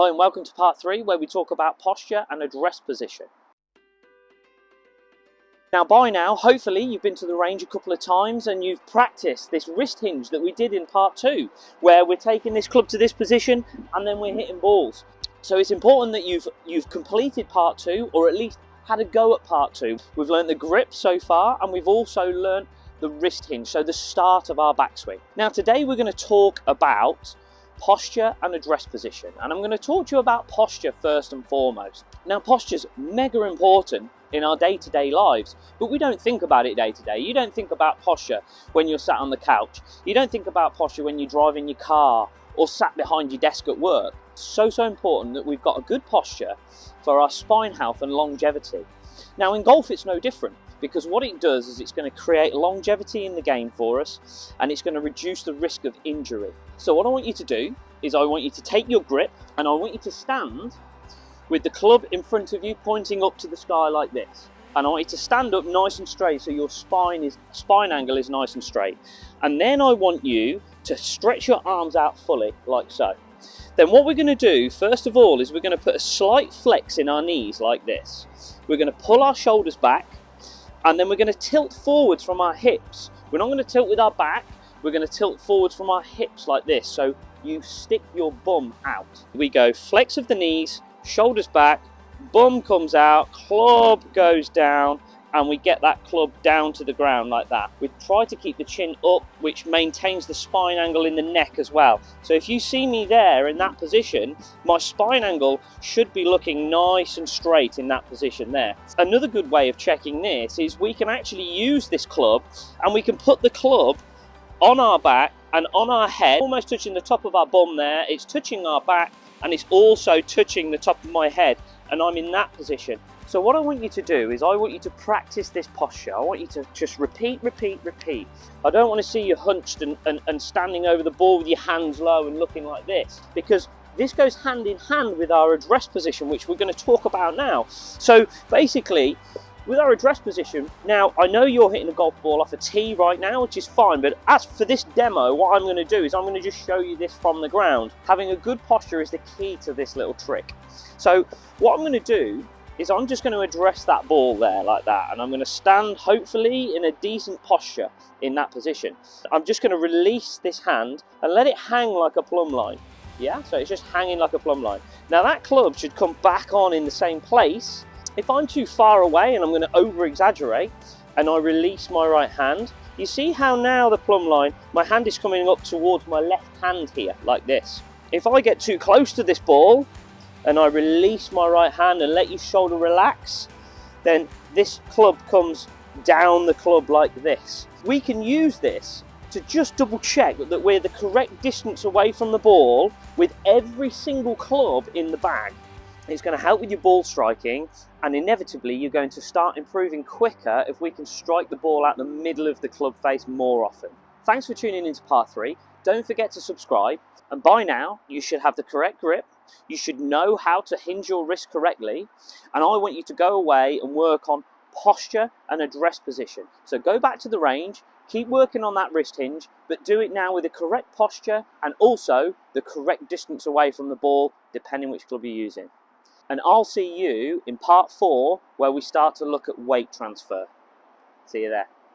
Hi and welcome to part 3 where we talk about posture and address position. Now by now, hopefully you've been to the range a couple of times and you've practiced this wrist hinge that we did in part 2 where we're taking this club to this position and then we're hitting balls. So it's important that you've completed part 2 or at least had a go at part 2. We've learned the grip so far and we've also learned the wrist hinge, so the start of our backswing. Now today we're going to talk about posture and address position, and I'm going to talk to you about posture first and foremost. Now posture's mega important in our day-to-day lives, but we don't think about it day to day. You don't think about posture when you're sat on the couch. You don't think about posture when you're driving your car or sat behind your desk at work. It's so important that we've got a good posture for our spine health and longevity. Now in golf it's no different, because what it does is it's going to create longevity in the game for us and it's going to reduce the risk of injury. So what I want you to do is I want you to take your grip and I want you to stand with the club in front of you pointing up to the sky like this. And I want you to stand up nice and straight so your spine angle is nice and straight. And then I want you to stretch your arms out fully like so. Then what we're going to do first of all is we're going to put a slight flex in our knees like this. We're going to pull our shoulders back and then we're going to tilt forwards from our hips. We're not going to tilt with our back, we're going to tilt forwards from our hips like this, so you stick your bum out. We go flex of the knees, shoulders back, bum comes out, club goes down, and we get that club down to the ground like that. We try to keep the chin up, which maintains the spine angle in the neck as well. So if you see me there in that position, my spine angle should be looking nice and straight in that position there. Another good way of checking this is we can actually use this club and we can put the club on our back and on our head, almost touching the top of our bum there. It's touching our back and it's also touching the top of my head, and I'm in that position. So what I want you to do is I want you to practice this posture. I want you to just repeat. I don't want to see you hunched and standing over the ball with your hands low and looking like this, because this goes hand in hand with our address position, which we're going to talk about now. So basically, with our address position, now I know you're hitting a golf ball off a tee right now, which is fine, but as for this demo, what I'm going to do is I'm going to just show you this from the ground. Having a good posture is the key to this little trick. So what I'm going to do is I'm just going to address that ball there like that, and I'm going to stand hopefully in a decent posture in that position. I'm just going to release this hand and let it hang like a plumb line. Yeah, so it's just hanging like a plumb line. Now that club should come back on in the same place. If I'm too far away and I'm going to over exaggerate and I release my right hand, you see how now the plumb line, my hand is coming up towards my left hand here like this. If I get too close to this ball and I release my right hand and let your shoulder relax, then this club comes down the club like this. We can use this to just double check that we're the correct distance away from the ball with every single club in the bag. It's going to help with your ball striking, and inevitably you're going to start improving quicker if we can strike the ball out the middle of the club face more often. Thanks for tuning into part 3. Don't forget to subscribe, and by now you should have the correct grip. You should know how to hinge your wrist correctly, and I want you to go away and work on posture and address position. So go back to the range, keep working on that wrist hinge, but do it now with the correct posture and also the correct distance away from the ball, depending which club you're using. And I'll see you in part 4 where we start to look at weight transfer. See you there.